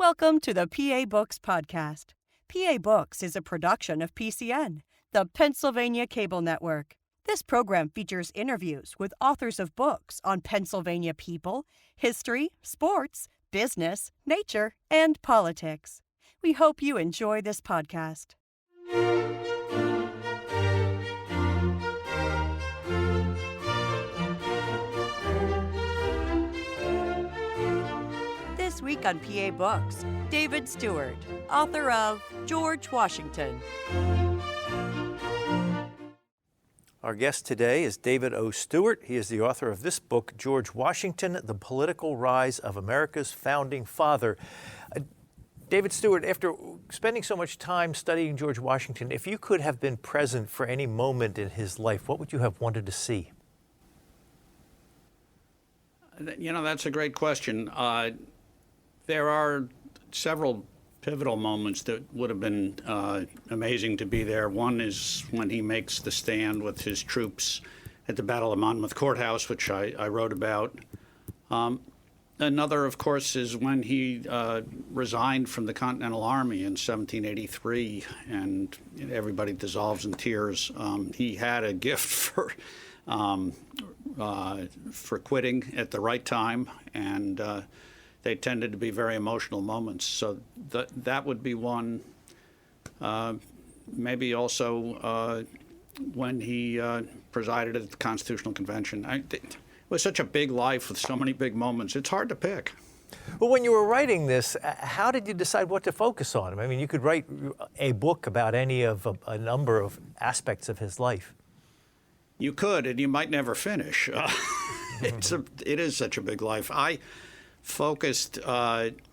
Welcome to the PA Books Podcast. PA Books is a production of PCN, the Pennsylvania Cable Network. This program features interviews with authors of books on Pennsylvania people, history, sports, business, nature, and politics. We hope you enjoy this podcast. This week on PA Books, David Stewart, author of George Washington. Our guest today is David O. Stewart. He is the author of this book, George Washington, The Political Rise of America's Founding Father. David Stewart, after spending so much time studying George Washington, if you could have been present for any moment in his life, what would you have wanted to see? You know, that's a great question. There are several pivotal moments that would have been amazing to be there. One is when he makes the stand with his troops at the Battle of Monmouth Courthouse, which I wrote about. Another, of course, is when he resigned from the Continental Army in 1783, and everybody dissolves in tears. He had a gift for quitting at the right time, and they tended to be very emotional moments. So that would be one. Maybe also when he presided at the Constitutional Convention. It was such a big life with so many big moments. It's hard to pick. Well, when you were writing this, how did you decide what to focus on? I mean, you could write a book about any of a number of aspects of his life. You could, and you might never finish. It is such a big life. I focused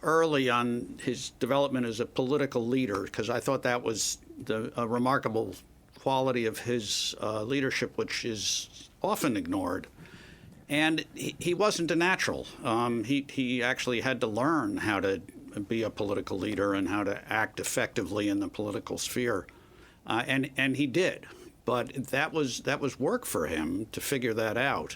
early on his development as a political leader because I thought that was a remarkable quality of his leadership, which is often ignored. And he wasn't a natural. He actually had to learn how to be a political leader and how to act effectively in the political sphere, and he did. But that was work for him to figure that out.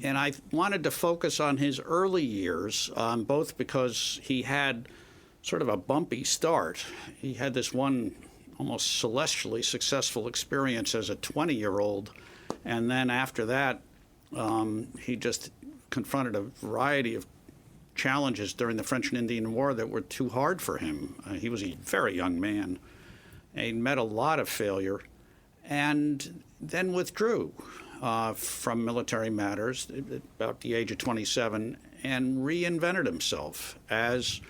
And I wanted to focus on his early years, both because he had sort of a bumpy start. He had this one almost celestially successful experience as a 20-year-old, and then after that, he just confronted a variety of challenges during the French and Indian War that were too hard for him. He was a very young man. He met a lot of failure, and then withdrew from military matters at about the age of 27 and reinvented himself as,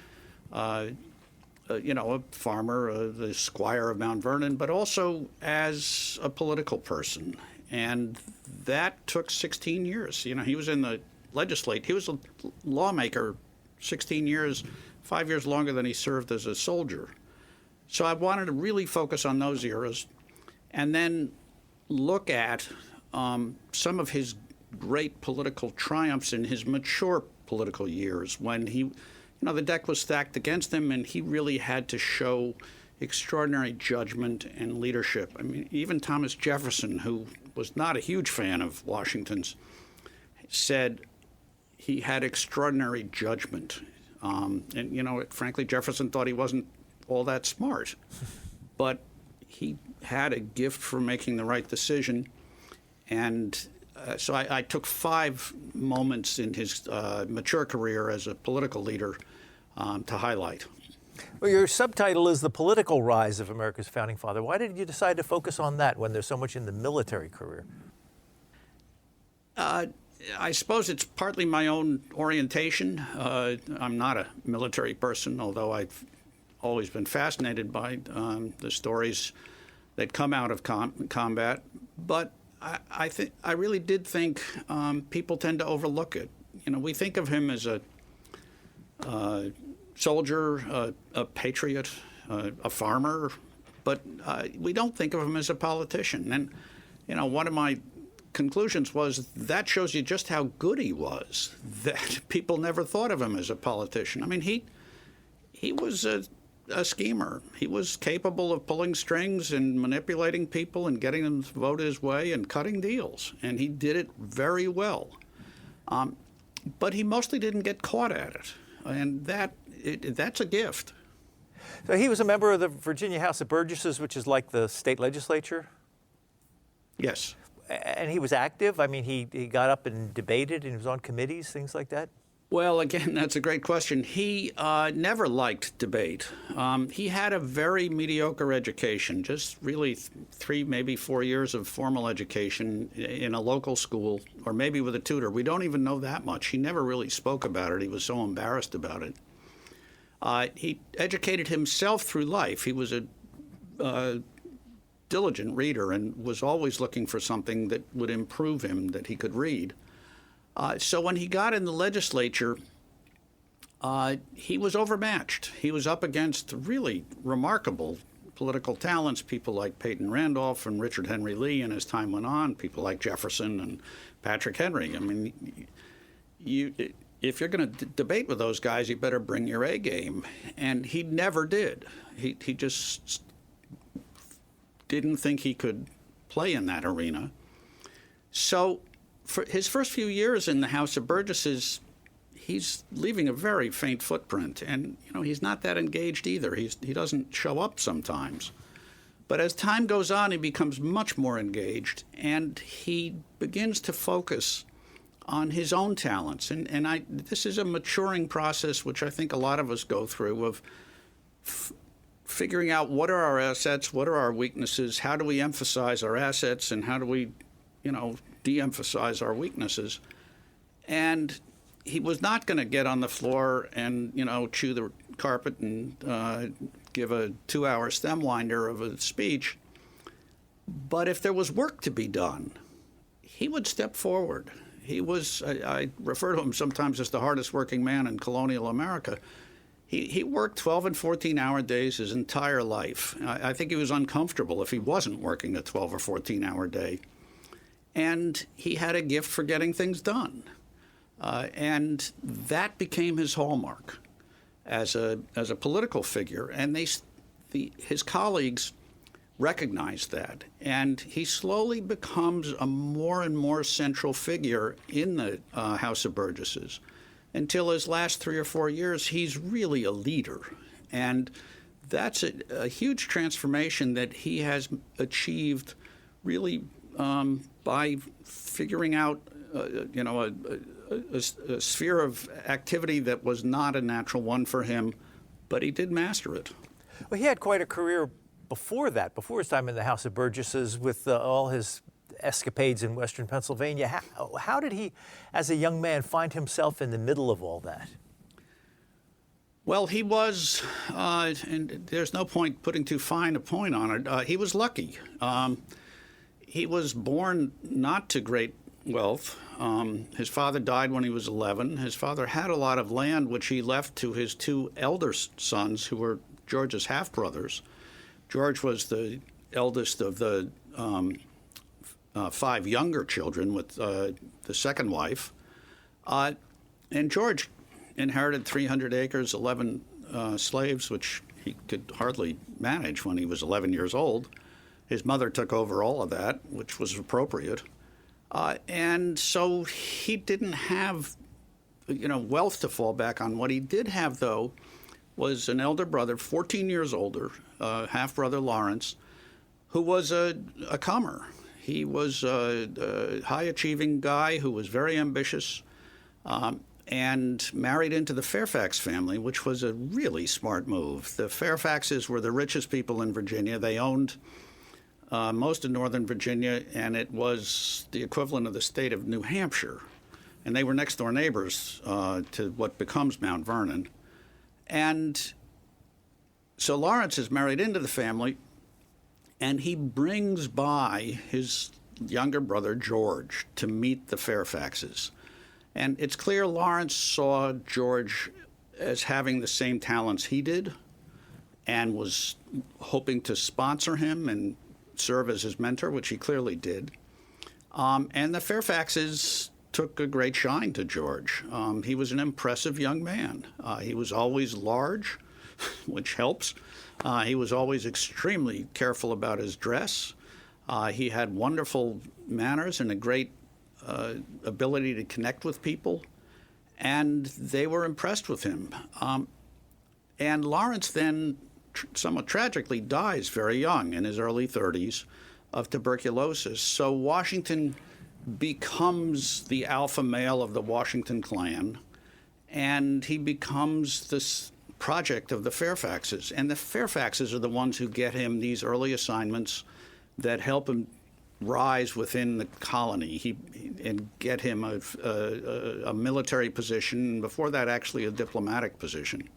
a farmer, the squire of Mount Vernon, but also as a political person. And that took 16 years. You know, he was in the legislature. He was a lawmaker 16 years, 5 years longer than he served as a soldier. So I wanted to really focus on those eras and then look at some of his great political triumphs in his mature political years when the deck was stacked against him and he really had to show extraordinary judgment and leadership. I mean, even Thomas Jefferson, who was not a huge fan of Washington's, said he had extraordinary judgment. Frankly, Jefferson thought he wasn't all that smart, but he had a gift for making the right decision. And so I took 5 moments in his mature career as a political leader to highlight. Well, your subtitle is The Political Rise of America's Founding Father. Why did you decide to focus on that when there's so much in the military career? I suppose it's partly my own orientation. I'm not a military person, although I've always been fascinated by the stories that come out of combat. But I really did think people tend to overlook it. You know, we think of him as a soldier, a patriot, a farmer, but we don't think of him as a politician. And, one of my conclusions was that shows you just how good he was, that people never thought of him as a politician. I mean, he was a schemer. He was capable of pulling strings and manipulating people and getting them to vote his way and cutting deals, and he did it very well. But he mostly didn't get caught at it. and that's a gift. So he was a member of the Virginia House of Burgesses, which is like the state legislature? Yes. And he was active? I mean, he got up and debated and he was on committees, things like that? Well, again, that's a great question. He never liked debate. He had a very mediocre education, just really 3, maybe 4 years of formal education in a local school, or maybe with a tutor. We don't even know that much. He never really spoke about it. He was so embarrassed about it. He educated himself through life. He was a diligent reader and was always looking for something that would improve him, that he could read. So when he got in the legislature, he was overmatched. He was up against really remarkable political talents, people like Peyton Randolph and Richard Henry Lee, and as time went on, people like Jefferson and Patrick Henry. I mean, if you're going to debate with those guys, you better bring your A game. And he never did. He just didn't think he could play in that arena. So for his first few years in the House of Burgesses, he's leaving a very faint footprint. And, he's not that engaged either. He doesn't show up sometimes. But as time goes on, he becomes much more engaged, and he begins to focus on his own talents. And this is a maturing process, which I think a lot of us go through, of figuring out what are our assets, what are our weaknesses, how do we emphasize our assets, and how do we, de-emphasize our weaknesses. And he was not going to get on the floor and, chew the carpet and give a 2-hour stem winder of a speech. But if there was work to be done, he would step forward. He was, I refer to him sometimes as the hardest working man in colonial America. He worked 12 and 14-hour days his entire life. I think he was uncomfortable if he wasn't working a 12 or 14-hour day. And he had a gift for getting things done. And that became his hallmark as a political figure. And his colleagues recognized that. And he slowly becomes a more and more central figure in the House of Burgesses. Until his last 3 or 4 years, he's really a leader. And that's a huge transformation that he has achieved really by figuring out, a sphere of activity that was not a natural one for him, but he did master it. Well, he had quite a career before that, before his time in the House of Burgesses, with all his escapades in Western Pennsylvania. How did he, as a young man, find himself in the middle of all that? Well, he was, and there's no point putting too fine a point on it, he was lucky. He was born not to great wealth. His father died when he was 11. His father had a lot of land, which he left to his 2 elder sons, who were George's half-brothers. George was the eldest of the 5 younger children with the second wife. And George inherited 300 acres, 11 slaves, which he could hardly manage when he was 11 years old. His mother took over all of that, which was appropriate. And so he didn't have, wealth to fall back on. What he did have, though, was an elder brother, 14 years older, half-brother Lawrence, who was a comer. He was a high-achieving guy who was very ambitious and married into the Fairfax family, which was a really smart move. The Fairfaxes were the richest people in Virginia. They owned most of northern Virginia, and it was the equivalent of the state of New Hampshire. And they were next-door neighbors to what becomes Mount Vernon. And so Lawrence is married into the family, and he brings by his younger brother, George, to meet the Fairfaxes. And it's clear Lawrence saw George as having the same talents he did and was hoping to sponsor him and serve as his mentor, which he clearly did. And the Fairfaxes took a great shine to George. He was an impressive young man. He was always large, which helps. He was always extremely careful about his dress. He had wonderful manners and a great ability to connect with people. and they were impressed with him. And Lawrence then, somewhat tragically, dies very young, in his early 30s, of tuberculosis. So Washington becomes the alpha male of the Washington clan, and he becomes this project of the Fairfaxes. And the Fairfaxes are the ones who get him these early assignments that help him rise within the colony and get him a military position, before that actually a diplomatic position.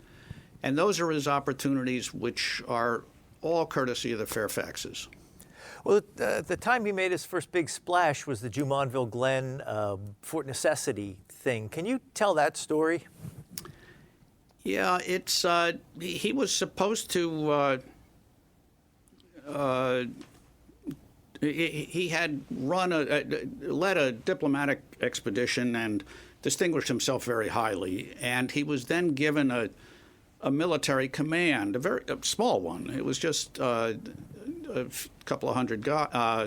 And those are his opportunities, which are all courtesy of the Fairfaxes. Well, the time he made his first big splash was the Jumonville Glen Fort Necessity thing. Can you tell that story? Yeah, it's he was supposed to. He had led a diplomatic expedition and distinguished himself very highly, and he was then given a military command, a small one. It was just a couple of hundred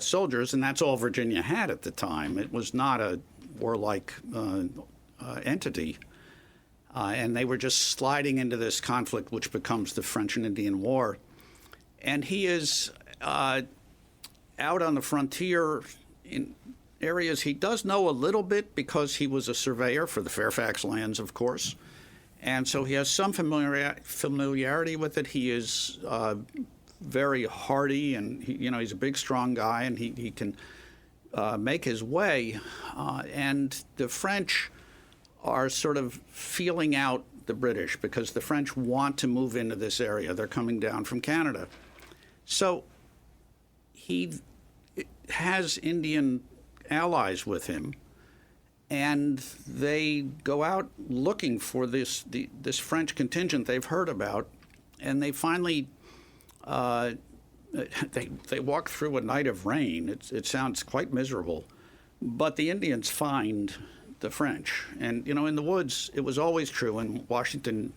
soldiers, and that's all Virginia had at the time. It was not a warlike entity. And they were just sliding into this conflict, which becomes the French and Indian War. And he is out on the frontier in areas he does know a little bit, because he was a surveyor for the Fairfax lands, of course. And so he has some familiarity with it. He is very hardy, and he's a big, strong guy, and he can make his way. And the French are sort of feeling out the British, because the French want to move into this area. They're coming down from Canada. So he has Indian allies with him, and they go out looking for this French contingent they've heard about, and they finally they walk through a night of rain. It sounds quite miserable, but the Indians find the French. And, in the woods, it was always true, and Washington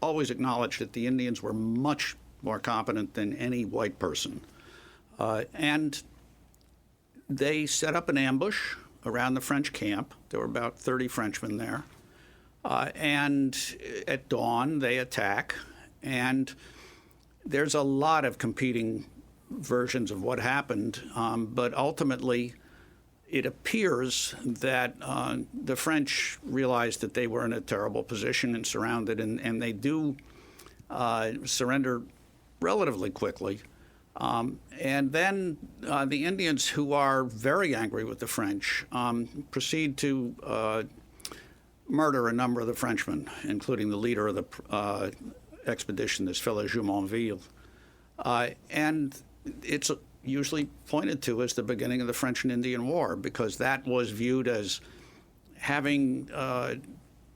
always acknowledged that the Indians were much more competent than any white person. And they set up an ambush around the French camp. There were about 30 Frenchmen there. And at dawn, they attack. And there's a lot of competing versions of what happened, but ultimately, it appears that the French realized that they were in a terrible position and surrounded, and they do surrender relatively quickly. And then the Indians, who are very angry with the French, proceed to murder a number of the Frenchmen, including the leader of the expedition, this fellow Jumonville. And it's usually pointed to as the beginning of the French and Indian War, because that was viewed as having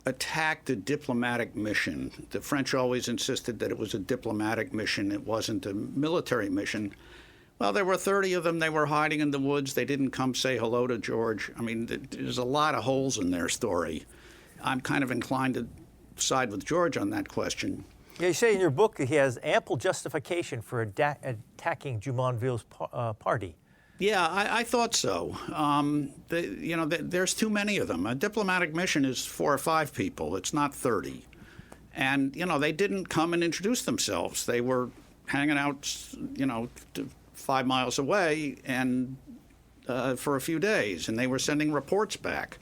attacked a diplomatic mission. The French always insisted that it was a diplomatic mission. It wasn't a military mission. Well, there were 30 of them. They were hiding in the woods. They didn't come say hello to George. I mean, there's a lot of holes in their story. I'm kind of inclined to side with George on that question. Yeah, you say in your book that he has ample justification for attacking Jumonville's party. Yeah, I thought so. There's too many of them. A diplomatic mission is 4 or 5 people. It's not 30. And, they didn't come and introduce themselves. They were hanging out, 5 miles away and for a few days, and they were sending reports back.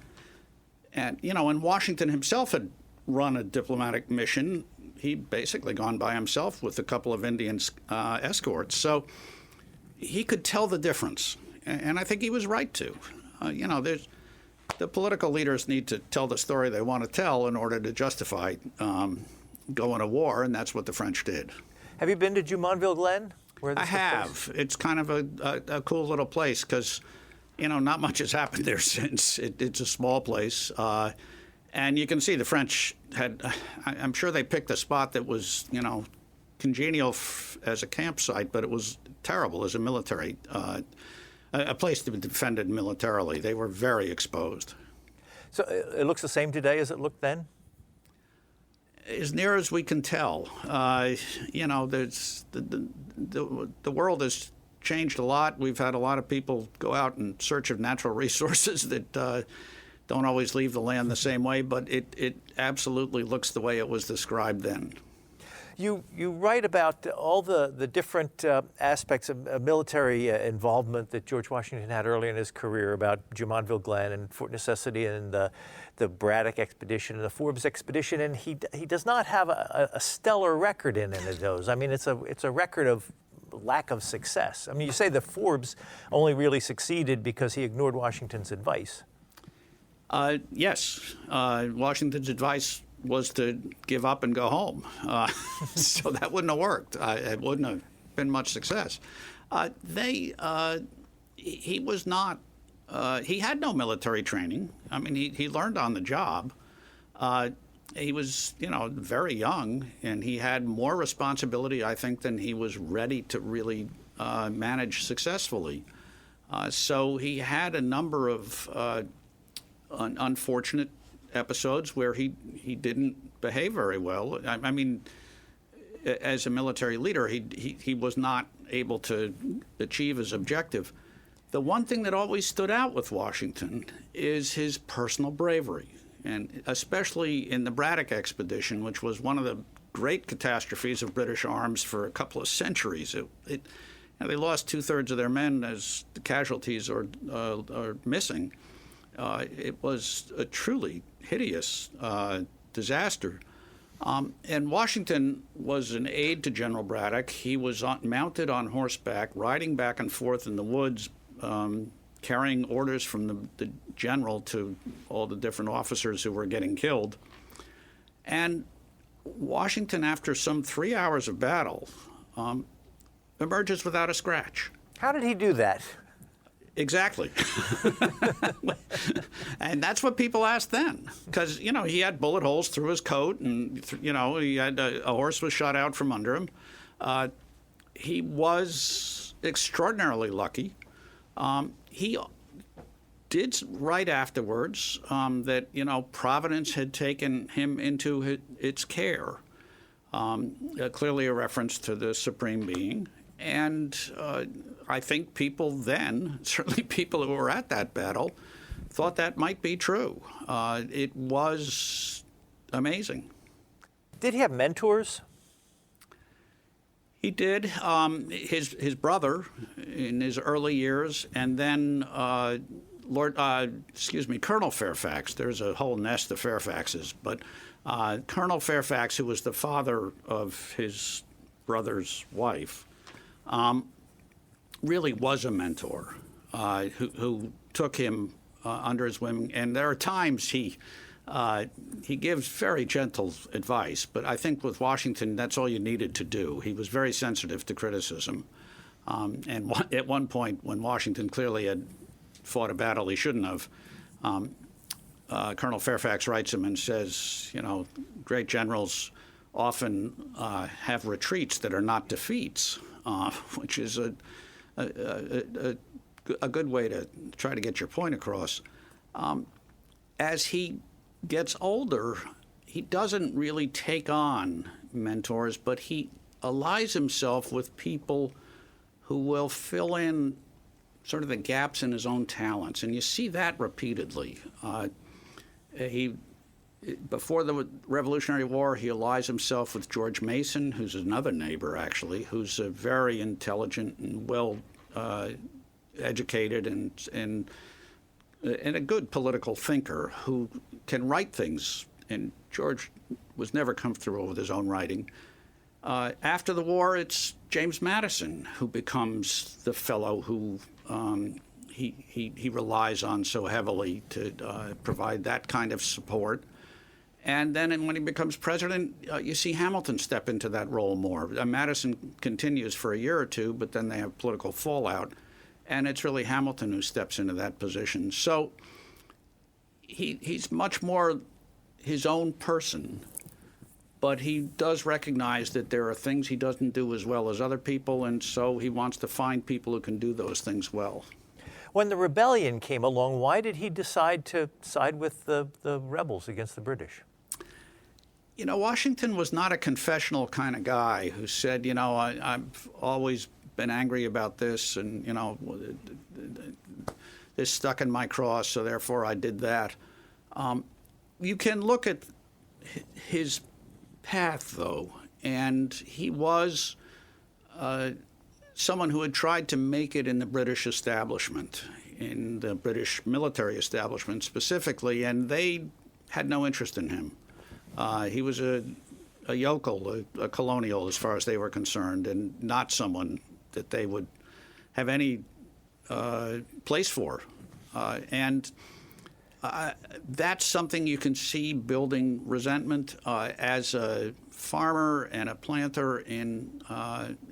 And, and Washington himself had run a diplomatic mission. He'd basically gone by himself with a couple of Indian escorts. So he could tell the difference. And I think he was right to. The political leaders need to tell the story they want to tell in order to justify going to war, and that's what the French did. Have you been to Jumonville Glen? I have. It's kind of a cool little place because, not much has happened there since. It's a small place. And you can see the French I'm sure they picked a spot that was, congenial as a campsite, but it was terrible as a military, a place to be defended militarily. They were very exposed. So it looks the same today as it looked then? As near as we can tell. There's the world has changed a lot. We've had a lot of people go out in search of natural resources that don't always leave the land the same way, but it absolutely looks the way it was described then. You write about all the different aspects of military involvement that George Washington had early in his career, about Jumonville Glen and Fort Necessity and the Braddock expedition and the Forbes expedition, and he does not have a stellar record in any of those. I mean, it's a record of lack of success. I mean, you say that Forbes only really succeeded because he ignored Washington's advice. Yes, Washington's advice was to give up and go home. So that wouldn't have worked. It wouldn't have been much success. He was not, he had no military training. I mean, he learned on the job. He was, very young, and he had more responsibility, I think, than he was ready to really manage successfully. So he had a number of unfortunate episodes where he didn't behave very well. I mean, as a military leader, he was not able to achieve his objective. The one thing that always stood out with Washington is his personal bravery, and especially in the Braddock expedition, which was one of the great catastrophes of British arms for a couple of centuries. They lost 2/3 of their men as casualties or missing. It was a truly hideous disaster. And Washington was an aide to General Braddock. He was mounted on horseback, riding back and forth in the woods, carrying orders from the general to all the different officers who were getting killed. And Washington, after some 3 hours of battle, emerges without a scratch. How did he do that? Exactly. And that's what people asked then, because, he had bullet holes through his coat, and, he had a horse was shot out from under him. He was extraordinarily lucky. He did write afterwards that, Providence had taken him into its care, clearly a reference to the Supreme Being. And I think people then, certainly people who were at that battle, thought that might be true. It was amazing. Did he have mentors? He did. His brother in his early years, and then Colonel Fairfax. There's a whole nest of Fairfaxes, but Colonel Fairfax, who was the father of his brother's wife, really was a mentor who took him under his wing. And there are times he gives very gentle advice, but I think with Washington, that's all you needed to do. He was very sensitive to criticism. And at one point, when Washington clearly had fought a battle he shouldn't have, Colonel Fairfax writes him and says, great generals often have retreats that are not defeats, which is a good way to try to get your point across. As he gets older, he doesn't really take on mentors, but he allies himself with people who will fill in sort of the gaps in his own talents. And you see that repeatedly. Before the Revolutionary War, he allies himself with George Mason, who's another neighbor, actually, who's a very intelligent and well educated and a good political thinker who can write things. And George was never comfortable with his own writing. After the war, it's James Madison who becomes the fellow who he relies on so heavily to provide that kind of support. And then when he becomes president, you see Hamilton step into that role more. Madison continues for a year or two, but then they have political fallout. And it's really Hamilton who steps into that position. So he's much more his own person, but he does recognize that there are things he doesn't do as well as other people, and so he wants to find people who can do those things well. When the rebellion came along, why did he decide to side with the rebels against the British? Washington was not a confessional kind of guy who said, I've always been angry about this, and, this stuck in my cross, so therefore I did that. You can look at his path, though, and he was someone who had tried to make it in the British establishment, in the British military establishment specifically, and they had no interest in him. He was a yokel, a colonial as far as they were concerned, and not someone that they would have any place for. And that's something you can see building resentment. As a farmer and a planter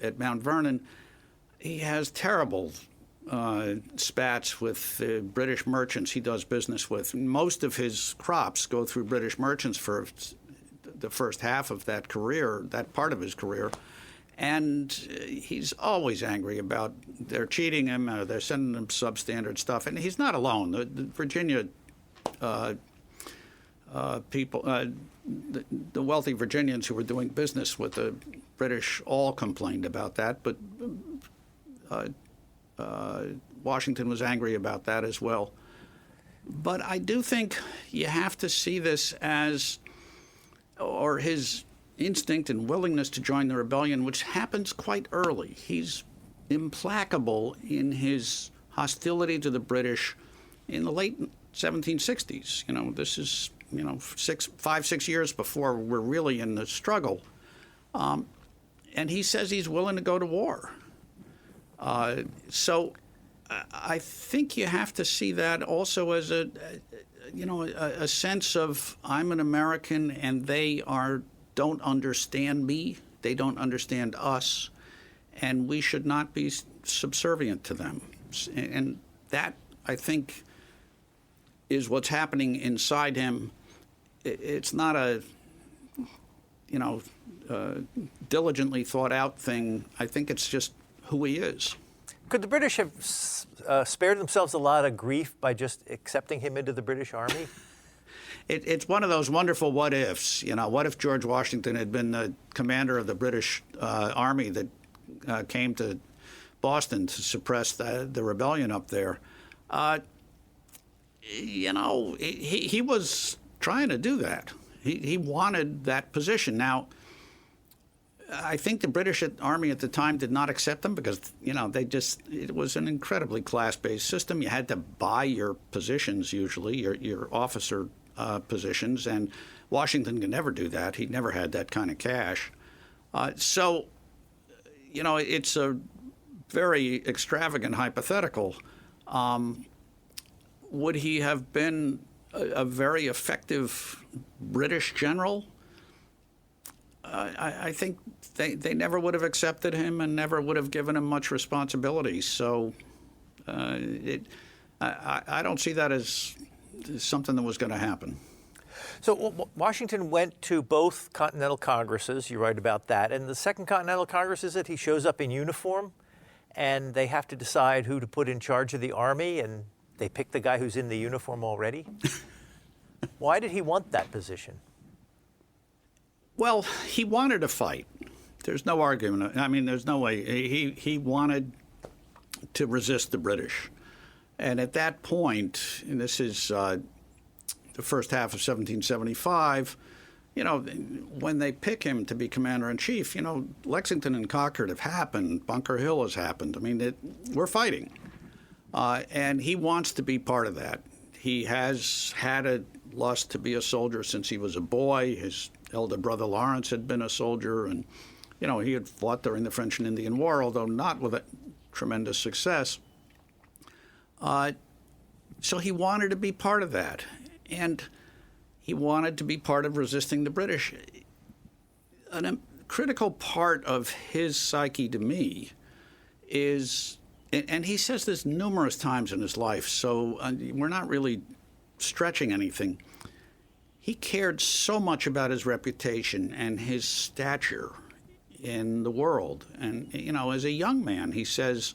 at Mount Vernon, he has terrible spats with the British merchants he does business with. Most of his crops go through British merchants for the first half of that career, that part of his career. And he's always angry about they're cheating him, or they're sending him substandard stuff. And he's not alone. The Virginia people, the wealthy Virginians who were doing business with the British all complained about that. But Washington was angry about that as well. But I do think you have to see this as, or his instinct and willingness to join the rebellion, which happens quite early. He's implacable in his hostility to the British in the late 1760s. This is 5-6 years before we're really in the struggle, and he says he's willing to go to war. So I think you have to see that also as a sense of, I'm an American and they don't understand me, they don't understand us, and we should not be subservient to them. And that, I think, is what's happening inside him. It's not a diligently thought out thing. I think it's just who he is. Could the British have spared themselves a lot of grief by just accepting him into the British Army? It's one of those wonderful what ifs. What if George Washington had been the commander of the British Army that came to Boston to suppress the rebellion up there? He was trying to do that. He wanted that position. Now, I think the British Army at the time did not accept them because, it was an incredibly class-based system. You had to buy your positions usually, your officer positions, and Washington could never do that. He never had that kind of cash. So, it's a very extravagant hypothetical. Would he have been a very effective British general? I think they never would have accepted him and never would have given him much responsibility. So I don't see that as something that was going to happen. So Washington went to both Continental Congresses. You write about that. And the Second Continental Congress, is it? He shows up in uniform, and they have to decide who to put in charge of the Army, and they pick the guy who's in the uniform already. Why did he want that position? Well, he wanted to fight. There's no argument. I mean, there's no way. He wanted to resist the British. And at that point, and this is the first half of 1775, when they pick him to be commander-in-chief, Lexington and Concord have happened. Bunker Hill has happened. I mean, we're fighting. And he wants to be part of that. He has had a lust to be a soldier since he was a boy. His elder brother Lawrence had been a soldier, and he had fought during the French and Indian War, although not with a tremendous success. So he wanted to be part of that, and he wanted to be part of resisting the British. A critical part of his psyche to me is, and he says this numerous times in his life, so we're not really stretching anything. He cared so much about his reputation and his stature in the world. And, as a young man, he says,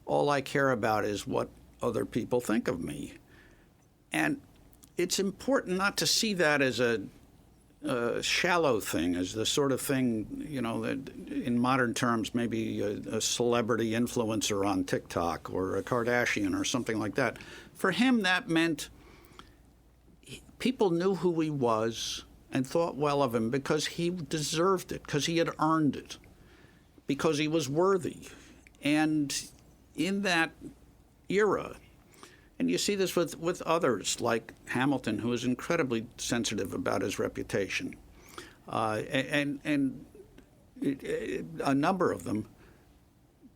all I care about is what other people think of me. And it's important not to see that as a shallow thing, as the sort of thing, that in modern terms, maybe a celebrity influencer on TikTok or a Kardashian or something like that. For him, that meant people knew who he was and thought well of him because he deserved it, because he had earned it, because he was worthy. And in that era, and you see this with others like Hamilton, who is incredibly sensitive about his reputation, and a number of them,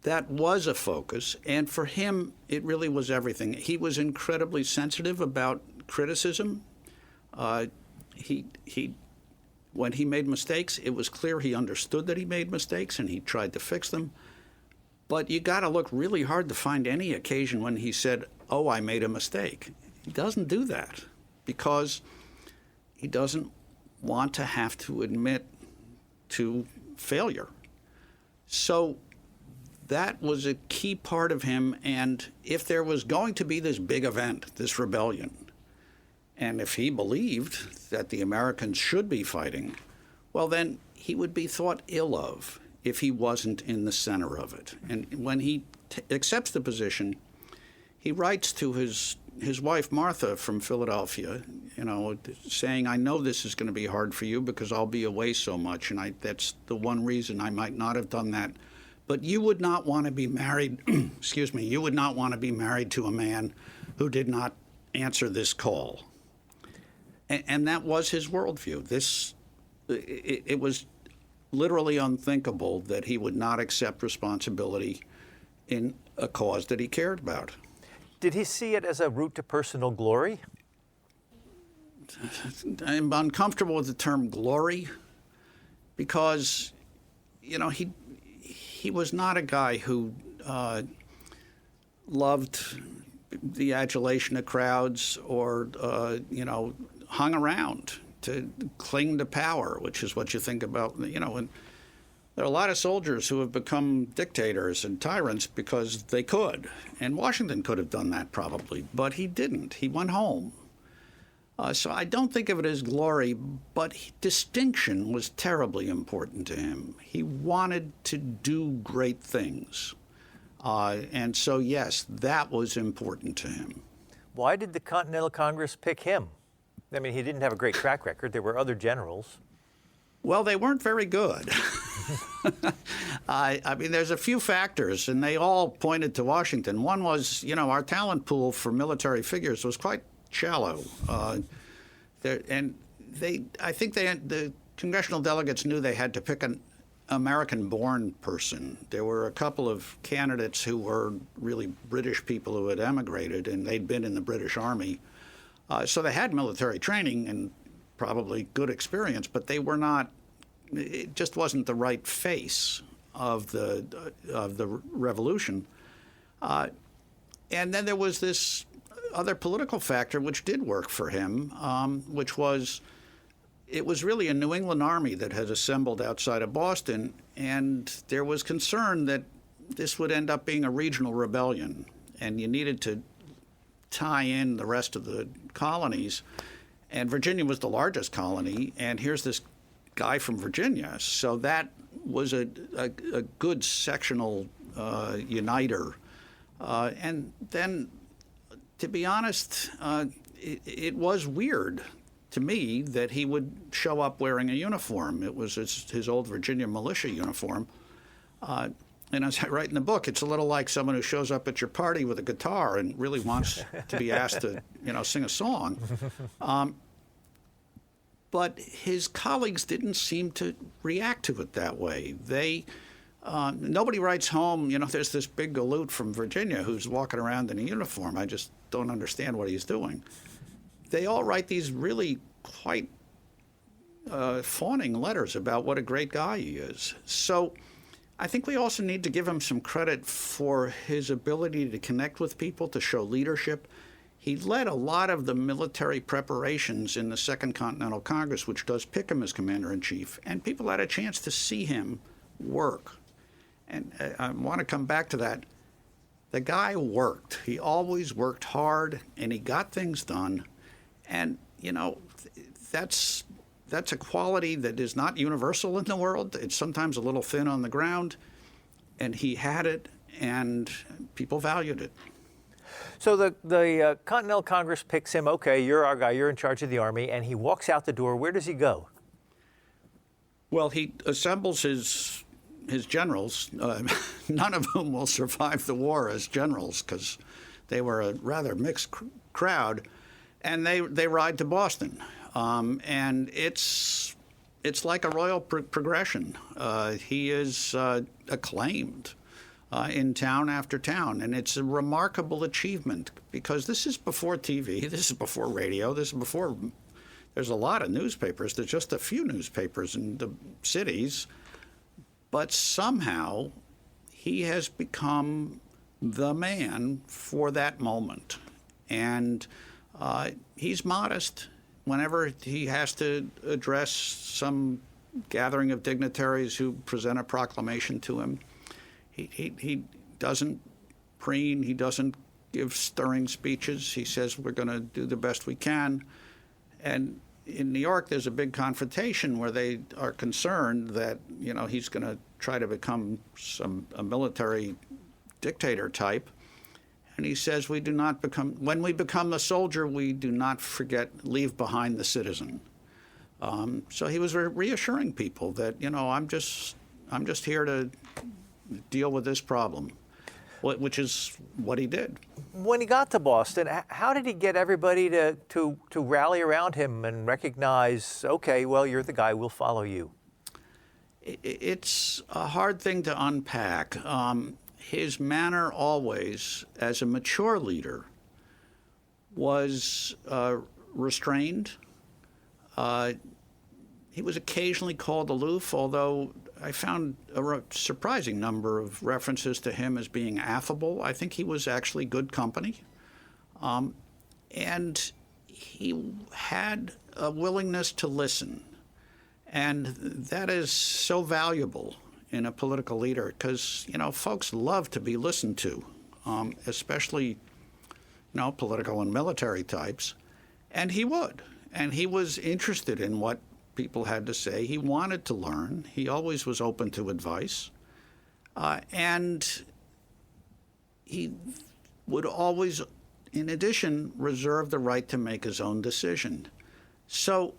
that was a focus. And for him, it really was everything. He was incredibly sensitive about criticism. When he made mistakes, it was clear he understood that he made mistakes and he tried to fix them. But you got to look really hard to find any occasion when he said, "Oh, I made a mistake." He doesn't do that because he doesn't want to have to admit to failure. So that was a key part of him. And if there was going to be this big event, this rebellion, and if he believed that the Americans should be fighting, well, then he would be thought ill of if he wasn't in the center of it. And when he accepts the position, he writes to his wife, Martha, from Philadelphia, saying, "I know this is going to be hard for you because I'll be away so much, and that's the one reason I might not have done that. But you would not want to be married, you would not want to be married to a man who did not answer this call." And that was his worldview. It was literally unthinkable that he would not accept responsibility in a cause that he cared about. Did he see it as a route to personal glory? I'm uncomfortable with the term glory because, he was not a guy who loved the adulation of crowds or, hung around to cling to power, which is what you think about, and there are a lot of soldiers who have become dictators and tyrants because they could. And Washington could have done that probably, but he didn't. He went home. So I don't think of it as glory, but distinction was terribly important to him. He wanted to do great things. And so, yes, that was important to him. Why did the Continental Congress pick him? I mean, he didn't have a great track record. There were other generals. Well, they weren't very good. I mean, there's a few factors, and they all pointed to Washington. One was, our talent pool for military figures was quite shallow. I think the congressional delegates knew they had to pick an American-born person. There were a couple of candidates who were really British people who had emigrated, and they'd been in the British Army. So they had military training and probably good experience, but they were not. It just wasn't the right face of the revolution. And then there was this other political factor which did work for him, which was it was really a New England army that had assembled outside of Boston, and there was concern that this would end up being a regional rebellion, and you needed to tie in the rest of the colonies. And Virginia was the largest colony, and here's this guy from Virginia. So that was a good sectional uniter. And then, to be honest, it was weird to me that he would show up wearing a uniform. It was his old Virginia militia uniform. And as I write in the book, it's a little like someone who shows up at your party with a guitar and really wants to be asked to, sing a song. But his colleagues didn't seem to react to it that way. Nobody writes home, there's this big galoot from Virginia who's walking around in a uniform. I just don't understand what he's doing. They all write these really quite fawning letters about what a great guy he is. So I think we also need to give him some credit for his ability to connect with people, to show leadership. He led a lot of the military preparations in the Second Continental Congress, which does pick him as commander-in-chief, and people had a chance to see him work. And I want to come back to that. The guy worked. He always worked hard, and he got things done. And, that's a quality that is not universal in the world. It's sometimes a little thin on the ground, and he had it, and people valued it. So the Continental Congress picks him. Okay, you're our guy. You're in charge of the Army, and he walks out the door. Where does he go? Well, he assembles his generals, none of whom will survive the war as generals because they were a rather mixed crowd, and they ride to Boston, and it's like a royal progression. He is acclaimed in town after town, and it's a remarkable achievement because this is before TV, this is before radio, this is before. There's a lot of newspapers. There's just a few newspapers in the cities. But somehow he has become the man for that moment. And he's modest whenever he has to address some gathering of dignitaries who present a proclamation to him. He doesn't preen. He doesn't give stirring speeches. He says, we're going to do the best we can. And in New York, there's a big confrontation where they are concerned that, he's going to try to become a military dictator type. And he says, when we become a soldier, we do not leave behind the citizen. So he was reassuring people that, I'm just here to deal with this problem, which is what he did. When he got to Boston, how did he get everybody to rally around him and recognize, okay, well, you're the guy, we'll follow you? It's a hard thing to unpack. His manner always, as a mature leader, was restrained. He was occasionally called aloof, although I found a surprising number of references to him as being affable. I think he was actually good company. And he had a willingness to listen. And that is so valuable in a political leader because, folks love to be listened to, especially, political and military types. And he would. And he was interested in what people had to say. He wanted to learn. He always was open to advice. And he would always, in addition, reserve the right to make his own decision. So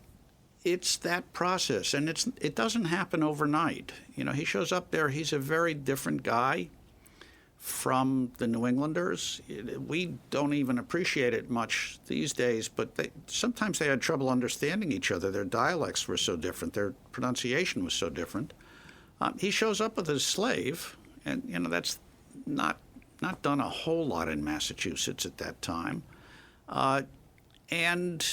it's that process, and it doesn't happen overnight. He shows up there, he's a very different guy from the New Englanders. We don't even appreciate it much these days, but sometimes they had trouble understanding each other. Their dialects were so different. Their pronunciation was so different. He shows up with his slave, and that's not done a whole lot in Massachusetts at that time. And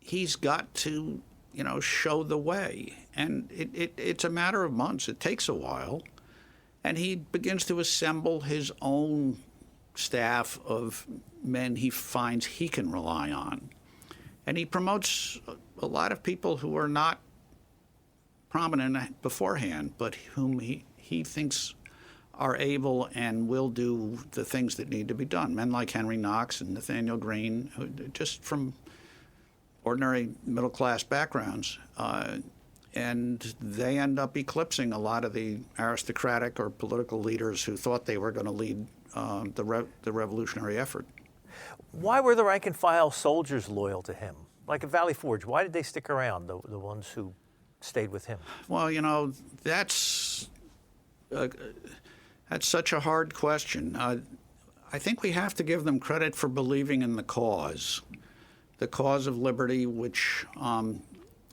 he's got to, show the way. And it's a matter of months. It takes a while. And he begins to assemble his own staff of men he finds he can rely on. And he promotes a lot of people who are not prominent beforehand, but whom he thinks are able and will do the things that need to be done. Men like Henry Knox and Nathaniel Greene, who just from ordinary middle-class backgrounds. And they end up eclipsing a lot of the aristocratic or political leaders who thought they were going to lead the revolutionary effort. Why were the rank-and-file soldiers loyal to him? Like at Valley Forge, why did they stick around, the ones who stayed with him? Well, that's such a hard question. I think we have to give them credit for believing in the cause of liberty, which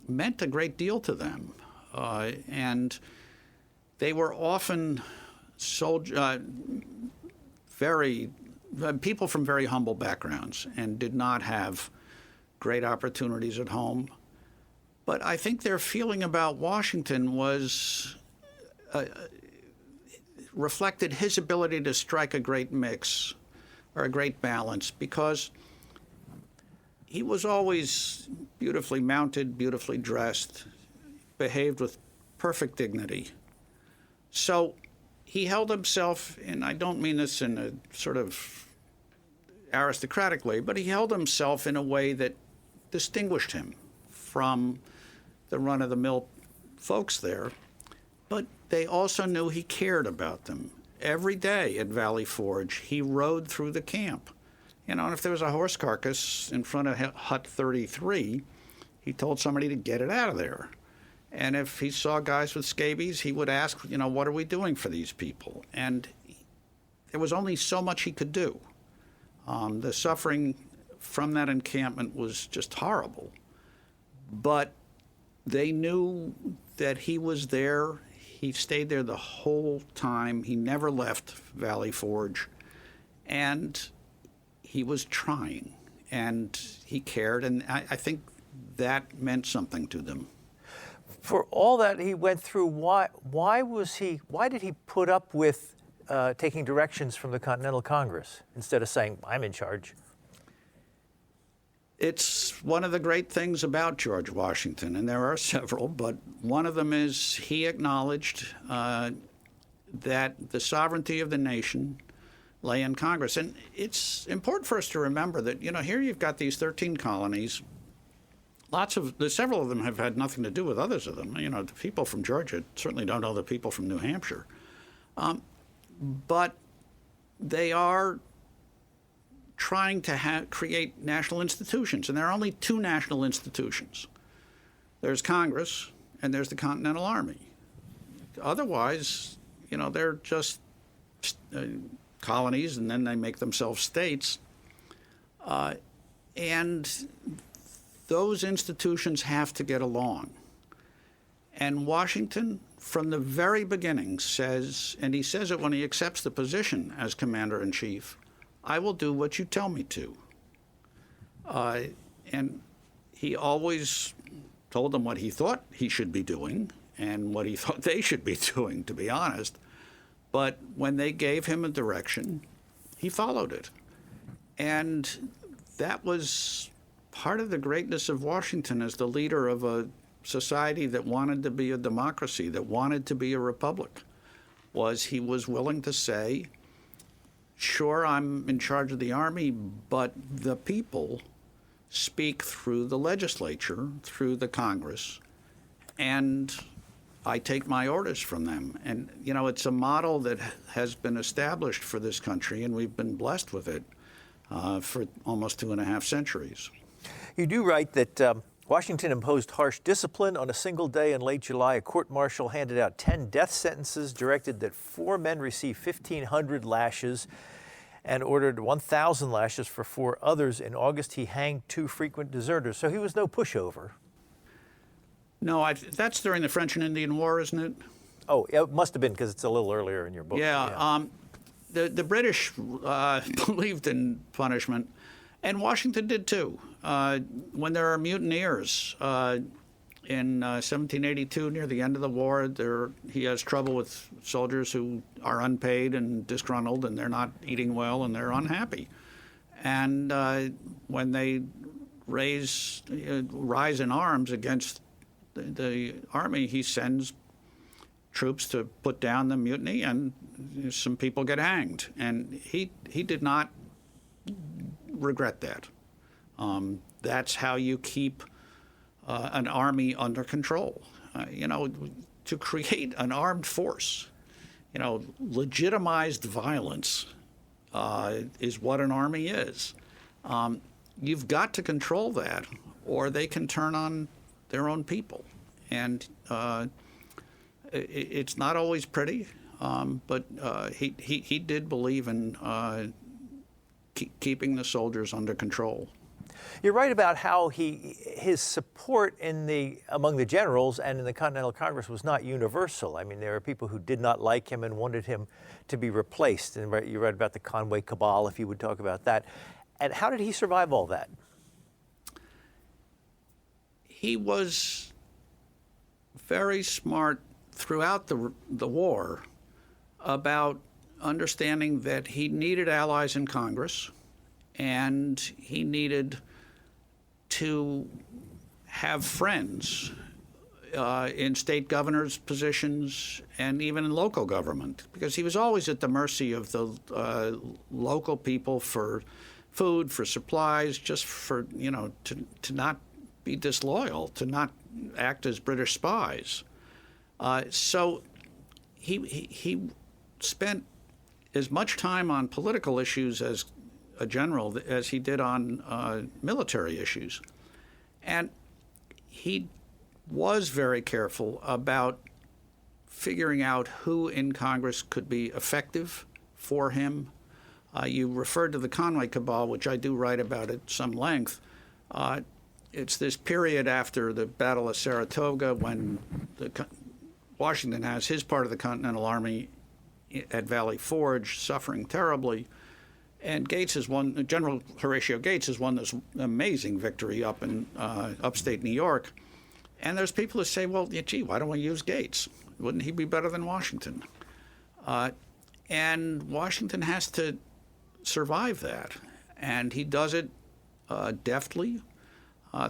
meant a great deal to them. And they were often people from very humble backgrounds and did not have great opportunities at home. But I think their feeling about Washington was reflected his ability to strike a great mix or a great balance, because he was always beautifully mounted, beautifully dressed, behaved with perfect dignity. So he held himself, and I don't mean this in a sort of aristocratic way, but he held himself in a way that distinguished him from the run-of-the-mill folks there. But they also knew he cared about them. every day at Valley Forge, he rode through the camp. And if there was a horse carcass in front of Hut 33, he told somebody to get it out of there. And if he saw guys with scabies, he would ask, what are we doing for these people? And there was only so much he could do. The suffering from that encampment was just horrible. But they knew that he was there. He stayed there the whole time. He never left Valley Forge. And he was trying. And he cared. And I think that meant something to them. For all that he went through, why did he put up with taking directions from the Continental Congress instead of saying, I'm in charge? It's one of the great things about George Washington, and there are several, but one of them is he acknowledged that the sovereignty of the nation lay in Congress. And it's important for us to remember that, here you've got these 13 colonies. Several of them have had nothing to do with others of them. The people from Georgia certainly don't know the people from New Hampshire. But they are trying to create national institutions, and there are only two national institutions. There's Congress, and there's the Continental Army. Otherwise, they're just colonies, and then they make themselves states. And those institutions have to get along. And Washington, from the very beginning, says, and he says it when he accepts the position as commander-in-chief, I will do what you tell me to. And he always told them what he thought he should be doing and what he thought they should be doing, to be honest. But when they gave him a direction, he followed it. And that was part of the greatness of Washington as the leader of a society that wanted to be a democracy, that wanted to be a republic, was he was willing to say, sure, I'm in charge of the army, but the people speak through the legislature, through the Congress, and I take my orders from them. And, it's a model that has been established for this country, and we've been blessed with it for almost 2.5 centuries. You do write that Washington imposed harsh discipline. On a single day in late July, a court-martial handed out 10 death sentences, directed that 4 men receive 1,500 lashes, and ordered 1,000 lashes for 4 others. In August, he hanged 2 frequent deserters. So he was no pushover. No, that's during the French and Indian War, isn't it? Oh, it must have been, because it's a little earlier in your book. Yeah. The British believed in punishment, and Washington did too. When there are mutineers in 1782, near the end of the war, he has trouble with soldiers who are unpaid and disgruntled, and they're not eating well, and they're unhappy. And when they rise in arms against the army, he sends troops to put down the mutiny, and some people get hanged. And he did not regret that. That's how you keep an army under control. To create an armed force, legitimized violence is what an army is. You've got to control that, or they can turn on their own people. And it's not always pretty, but he did believe in keeping the soldiers under control. You're right about how his support among the generals and in the Continental Congress was not universal. I mean, there are people who did not like him and wanted him to be replaced. And you read about the Conway Cabal, if you would talk about that. And how did he survive all that? He was very smart throughout the war about understanding that he needed allies in Congress, and he needed to have friends in state governors' positions and even in local government, because he was always at the mercy of the local people for food, for supplies, just for, to not be disloyal, to not act as British spies. So he spent as much time on political issues as a general as he did on military issues. And he was very careful about figuring out who in Congress could be effective for him. You referred to the Conway Cabal, which I do write about at some length. It's this period after the Battle of Saratoga when Washington has his part of the Continental Army at Valley Forge, suffering terribly. And General Horatio Gates has won this amazing victory up in upstate New York. And there's people who say, well, gee, why don't we use Gates? Wouldn't he be better than Washington? And Washington has to survive that. And he does it deftly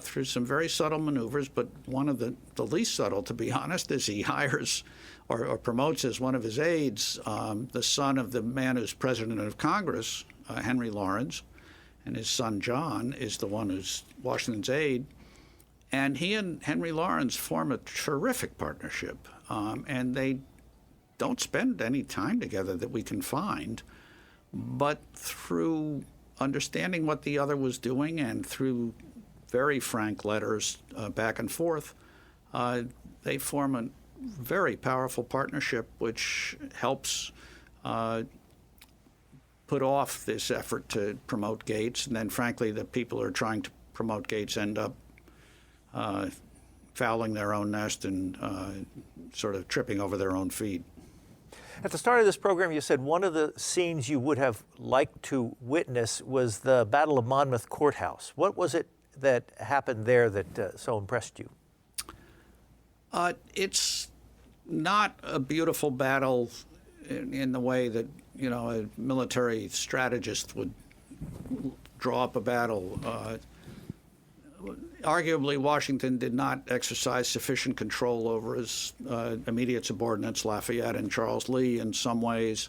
through some very subtle maneuvers, but one of the least subtle, to be honest, is he hires or promotes as one of his aides the son of the man who's president of Congress, Henry Lawrence, and his son John is the one who's Washington's aide. And he and Henry Lawrence form a terrific partnership, and they don't spend any time together that we can find, but through understanding what the other was doing and through very frank letters back and forth, they form a very powerful partnership which helps put off this effort to promote Gates. And then, frankly, the people who are trying to promote Gates end up fouling their own nest and sort of tripping over their own feet. At the start of this program, you said one of the scenes you would have liked to witness was the Battle of Monmouth Courthouse. What was it that happened there that so impressed you? It's not a beautiful battle in the way that, you know, a military strategist would draw up a battle. Arguably, Washington did not exercise sufficient control over his immediate subordinates, Lafayette and Charles Lee, in some ways.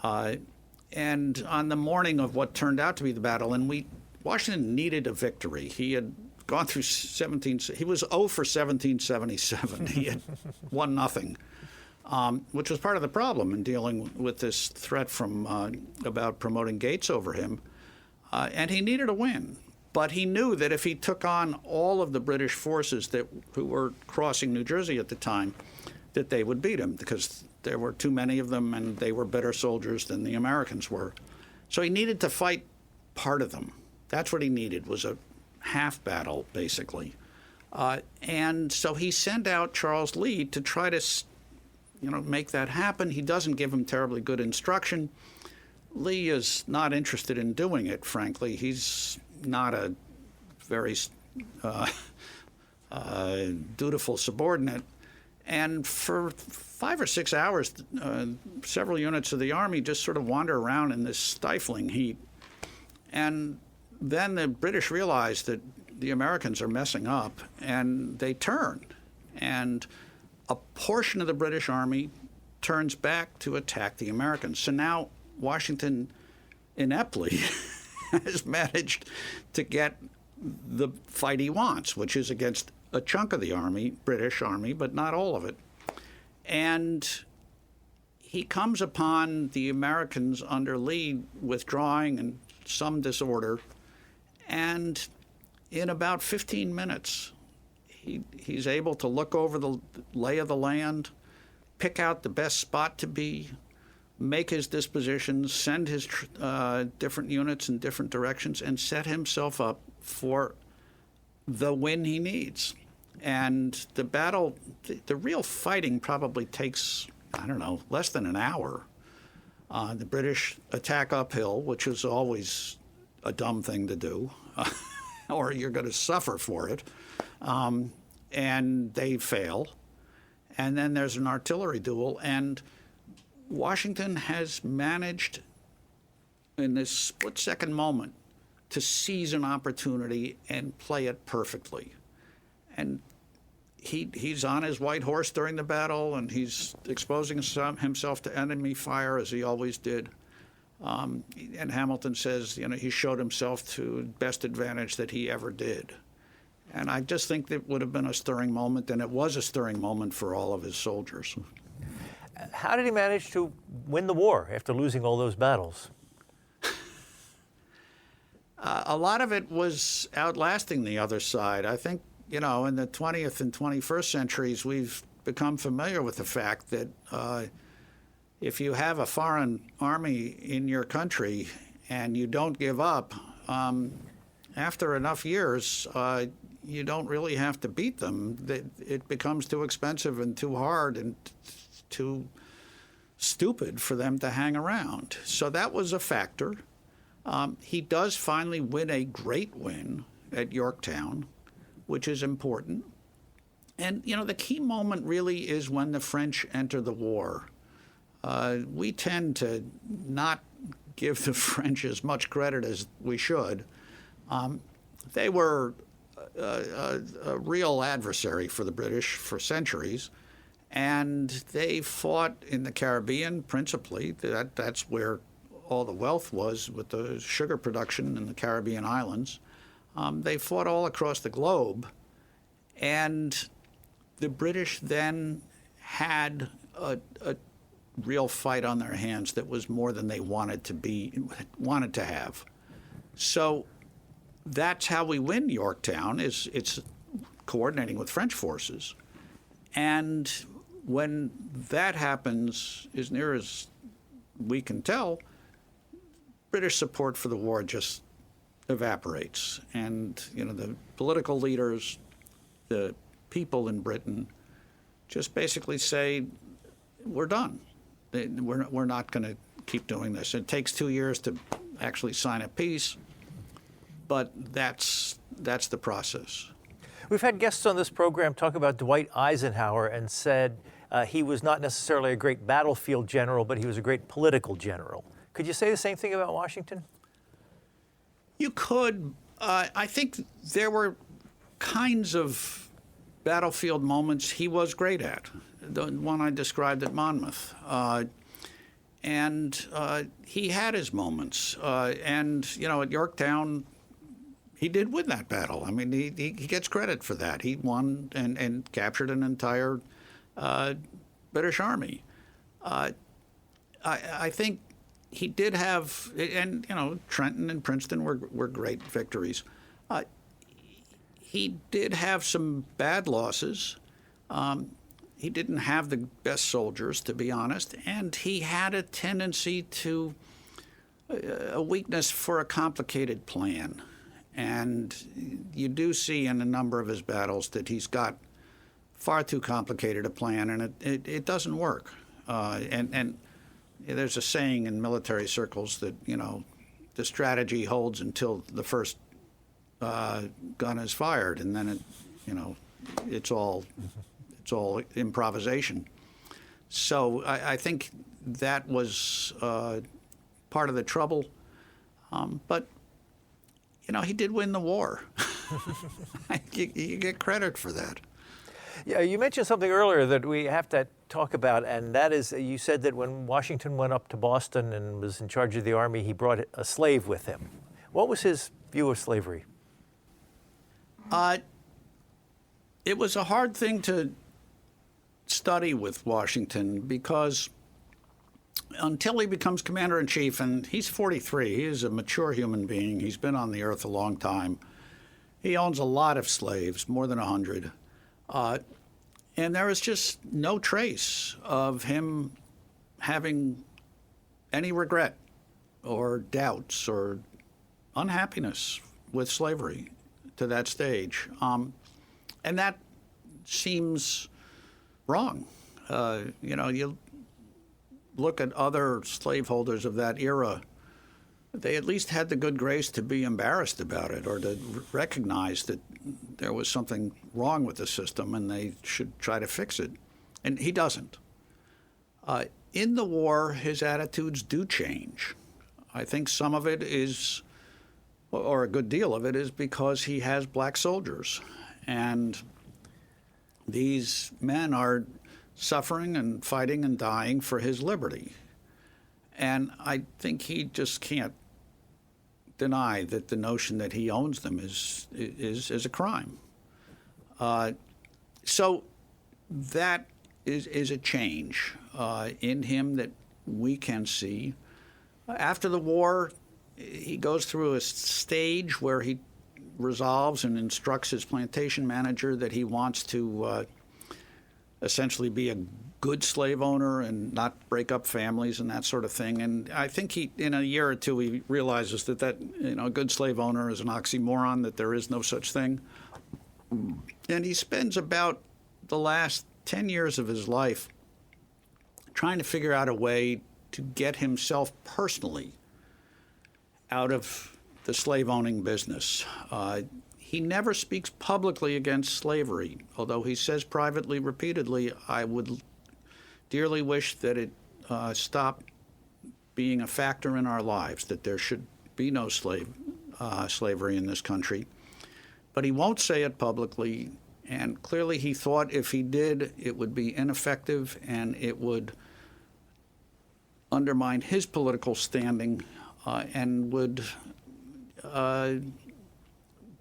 And on the morning of what turned out to be the battle, and Washington needed a victory. He had gone through he was 0 for 1777. He had won nothing, which was part of the problem in dealing with this threat from about promoting Gates over him. And he needed a win. But he knew that if he took on all of the British forces who were crossing New Jersey at the time, that they would beat him because there were too many of them and they were better soldiers than the Americans were. So he needed to fight part of them. That's what he needed, was a half battle, basically. And so he sent out Charles Lee to try to, make that happen. He doesn't give him terribly good instruction. Lee is not interested in doing it, frankly. He's not a very dutiful subordinate. And for 5 or 6 hours, several units of the Army just sort of wander around in this stifling heat. And then the British realized that the Americans are messing up, and they turn. And a portion of the British Army turns back to attack the Americans. So now Washington ineptly has managed to get the fight he wants, which is against a chunk of the Army, British Army, but not all of it. And he comes upon the Americans under Lee withdrawing and some disorder. And in about 15 minutes, he's able to look over the lay of the land, pick out the best spot to be, make his dispositions, send his different units in different directions, and set himself up for the win he needs. And the battle, the real fighting probably takes, less than an hour. The British attack uphill, which is always a dumb thing to do, or you're going to suffer for it. And they fail. And then there's an artillery duel. And Washington has managed in this split-second moment to seize an opportunity and play it perfectly. And he's on his white horse during the battle, and he's exposing himself to enemy fire, as he always did. And Hamilton says, he showed himself to best advantage that he ever did. And I just think that would have been a stirring moment, and it was a stirring moment for all of his soldiers. How did he manage to win the war after losing all those battles? A lot of it was outlasting the other side. I think, in the 20th and 21st centuries, we've become familiar with the fact that if you have a foreign army in your country and you don't give up, after enough years, you don't really have to beat them. It becomes too expensive and too hard and too stupid for them to hang around. So that was a factor. He does finally win a great win at Yorktown, which is important. And, the key moment really is when the French enter the war. We tend to not give the French as much credit as we should. They were a real adversary for the British for centuries, and they fought in the Caribbean principally. That's where all the wealth was with the sugar production in the Caribbean islands. They fought all across the globe, and the British then had a real fight on their hands that was more than they wanted to have. So that's how we win Yorktown. It's coordinating with French forces, and when that happens, as near as we can tell, British support for the war just evaporates. And, the political leaders, the people in Britain just basically say, we're done. We're not going to keep doing this. It takes 2 years to actually sign a peace, but that's the process. We've had guests on this program talk about Dwight Eisenhower and said he was not necessarily a great battlefield general, but he was a great political general. Could you say the same thing about Washington? You could. I think there were kinds of battlefield moments he was great at. The one I described at Monmouth. And he had his moments. And, at Yorktown, he did win that battle. I mean, he gets credit for that. He won and captured an entire British army. I think he did have, and Trenton and Princeton were great victories. He did have some bad losses. He didn't have the best soldiers, to be honest, and he had a tendency to a weakness for a complicated plan. And you do see in a number of his battles that he's got far too complicated a plan, and it doesn't work. And there's a saying in military circles that, the strategy holds until the first gun is fired, and then it's all improvisation. So I think that was part of the trouble. But he did win the war. You get credit for that. Yeah, you mentioned something earlier that we have to talk about, and that is, you said that when Washington went up to Boston and was in charge of the army, he brought a slave with him. What was his view of slavery? It was a hard thing to study with Washington because until he becomes commander-in-chief, and he's 43, he is a mature human being. He's been on the earth a long time. He owns a lot of slaves, more than 100. And there is just no trace of him having any regret or doubts or unhappiness with slavery to that stage. And that seems wrong. You look at other slaveholders of that era, they at least had the good grace to be embarrassed about it or to recognize that there was something wrong with the system and they should try to fix it. And he doesn't. In the war, his attitudes do change. I think some of it is, or a good deal of it is because he has black soldiers. And these men are suffering and fighting and dying for his liberty. And I think he just can't deny that the notion that he owns them is a crime. So that is a change. in him that we can see. After the war, he goes through a stage where he resolves and instructs his plantation manager that he wants to essentially be a good slave owner and not break up families and that sort of thing. And I think in a year or two, he realizes that a good slave owner is an oxymoron, that there is no such thing. And he spends about the last 10 years of his life trying to figure out a way to get himself personally out of the slave-owning business. He never speaks publicly against slavery, although he says privately repeatedly, I would dearly wish that it stop being a factor in our lives, that there should be no slavery in this country. But he won't say it publicly, and clearly he thought if he did, it would be ineffective and it would undermine his political standing and would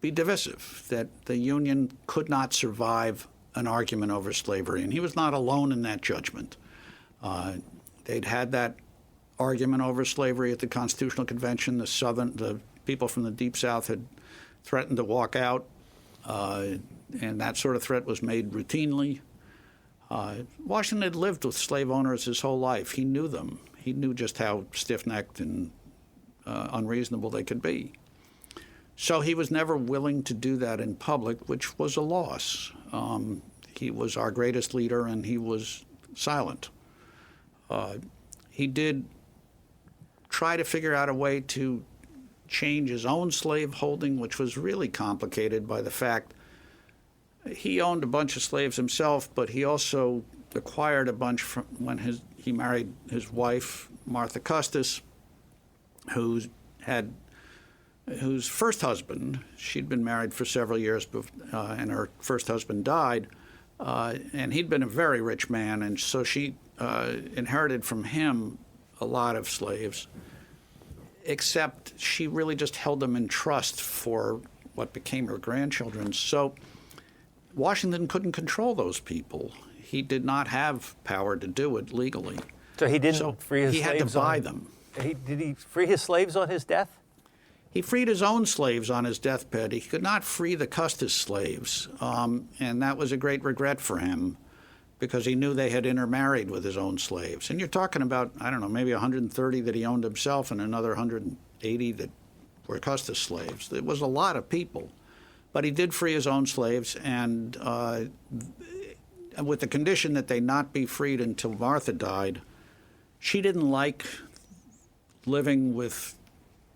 be divisive, that the Union could not survive an argument over slavery. And he was not alone in that judgment. They'd had that argument over slavery at the Constitutional Convention. The people from the Deep South had threatened to walk out, and that sort of threat was made routinely. Washington had lived with slave owners his whole life. He knew them. He knew just how stiff-necked and unreasonable they could be. So he was never willing to do that in public, which was a loss. He was our greatest leader, and he was silent. He did try to figure out a way to change his own slave holding, which was really complicated by the fact he owned a bunch of slaves himself, but he also acquired a bunch from when he married his wife, Martha Custis, whose first husband, she'd been married for several years, and her first husband died, and he'd been a very rich man, and so she inherited from him a lot of slaves, except she really just held them in trust for what became her grandchildren. So Washington couldn't control those people. He did not have power to do it legally. So he didn't free his slaves? He had to buy them. Did he free his slaves on his death? He freed his own slaves on his deathbed. He could not free the Custis slaves, and that was a great regret for him because he knew they had intermarried with his own slaves. And you're talking about, I don't know, maybe 130 that he owned himself and another 180 that were Custis slaves. It was a lot of people. But he did free his own slaves, and with the condition that they not be freed until Martha died. She didn't like living with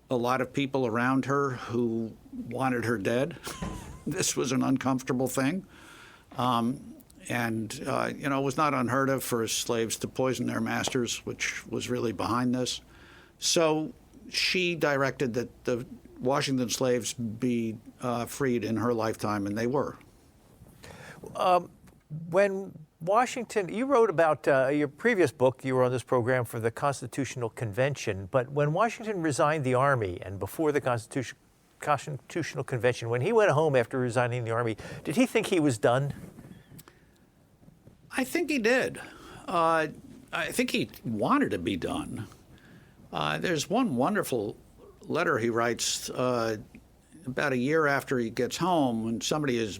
a lot of people around her who wanted her dead. This was an uncomfortable thing. It was not unheard of for slaves to poison their masters, which was really behind this. So she directed that the Washington slaves be freed in her lifetime, and they were. When Washington, you wrote about your previous book, you were on this program for the Constitutional Convention, but when Washington resigned the Army and before the Constitutional Convention, when he went home after resigning the Army, did he think he was done? I think he did. I think he wanted to be done. There's one wonderful letter he writes about a year after he gets home when somebody is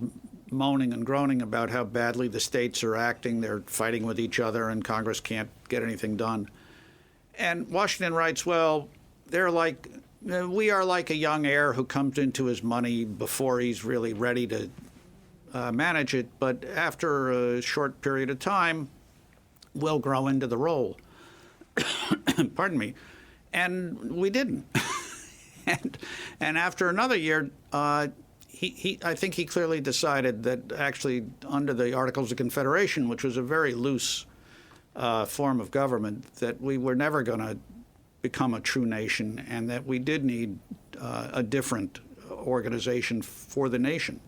moaning and groaning about how badly the states are acting. They're fighting with each other and Congress can't get anything done. And Washington writes, well, we are like a young heir who comes into his money before he's really ready to manage it, but after a short period of time, we'll grow into the role. Pardon me. And we didn't. and after another year, I think he clearly decided that actually under the Articles of Confederation, which was a very loose form of government, that we were never going to become a true nation and that we did need a different organization for the nation.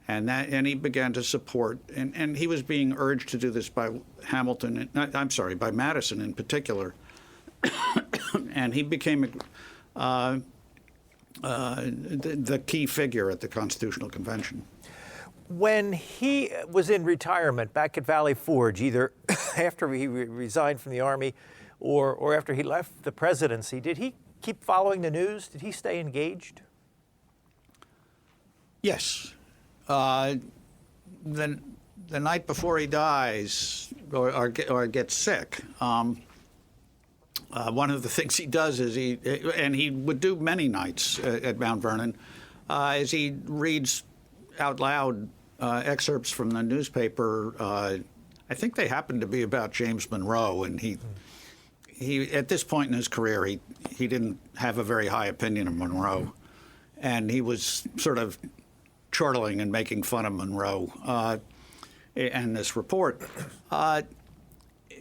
And he began to support, and he was being urged to do this by by Madison in particular. And he became the key figure at the Constitutional Convention. When he was in retirement back at Valley Forge, either after he resigned from the Army or after he left the presidency, did he keep following the news? Did he stay engaged? Yes. The night before he dies or gets sick, one of the things he does is he would do many nights at Mount Vernon, is he reads out loud excerpts from the newspaper. I think they happened to be about James Monroe, and he at this point in his career he didn't have a very high opinion of Monroe, and he was sort of chortling and making fun of Monroe and this report.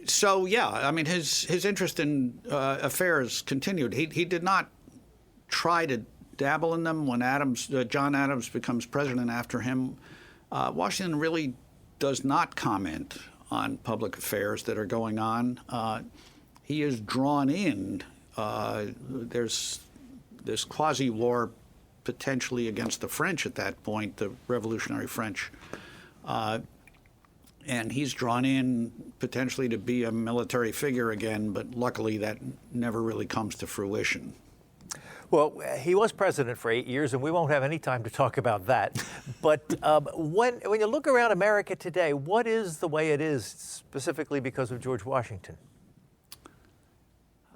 So yeah, I mean his interest in affairs continued. He did not try to dabble in them when John Adams becomes president after him. Washington really does not comment on public affairs that are going on. He is drawn in. There's this quasi-war potentially against the French at that point, the Revolutionary French. And he's drawn in potentially to be a military figure again, but luckily that never really comes to fruition. Well, he was president for 8 years, and we won't have any time to talk about that. But when you look around America today, what is the way it is specifically because of George Washington?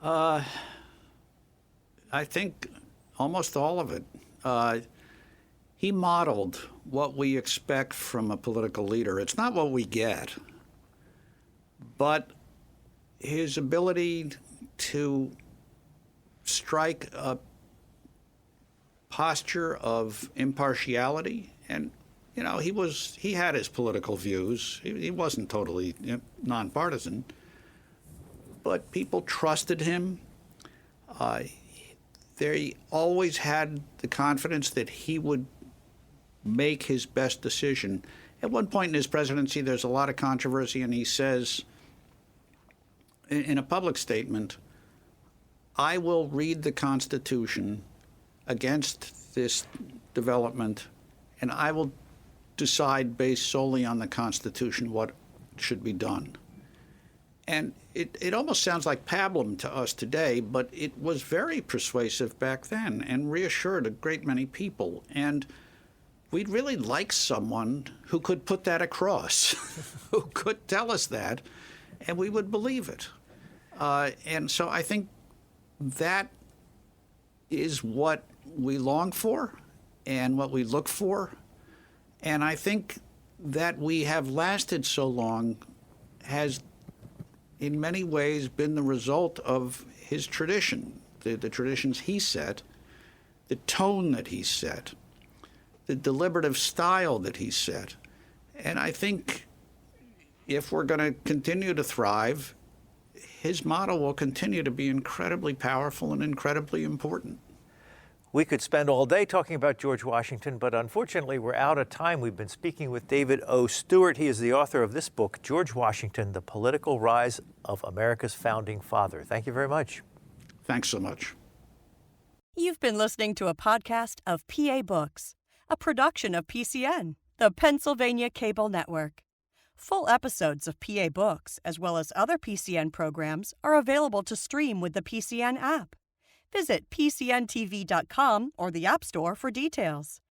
I think almost all of it. He modeled what we expect from a political leader. It's not what we get, but his ability to strike a posture of impartiality. And, you know, he had his political views. He wasn't totally nonpartisan, but people trusted him. They always had the confidence that he would make his best decision. At one point in his presidency, there's a lot of controversy, and he says in a public statement, I will read the Constitution against this development, and I will decide based solely on the Constitution what should be done. And it almost sounds like pablum to us today, but it was very persuasive back then and reassured a great many people. And we'd really like someone who could put that across, who could tell us that, and we would believe it. And so I think that is what we long for and what we look for. And I think that we have lasted so long has in many ways been the result of his tradition, the traditions he set, the tone that he set, the deliberative style that he set. And I think if we're going to continue to thrive, his model will continue to be incredibly powerful and incredibly important. We could spend all day talking about George Washington, but unfortunately we're out of time. We've been speaking with David O. Stewart. He is the author of this book, George Washington, The Political Rise of America's Founding Father. Thank you very much. Thanks so much. You've been listening to a podcast of PA Books, a production of PCN, the Pennsylvania Cable Network. Full episodes of PA Books, as well as other PCN programs, are available to stream with the PCN app. Visit PCNTV.com or the App Store for details.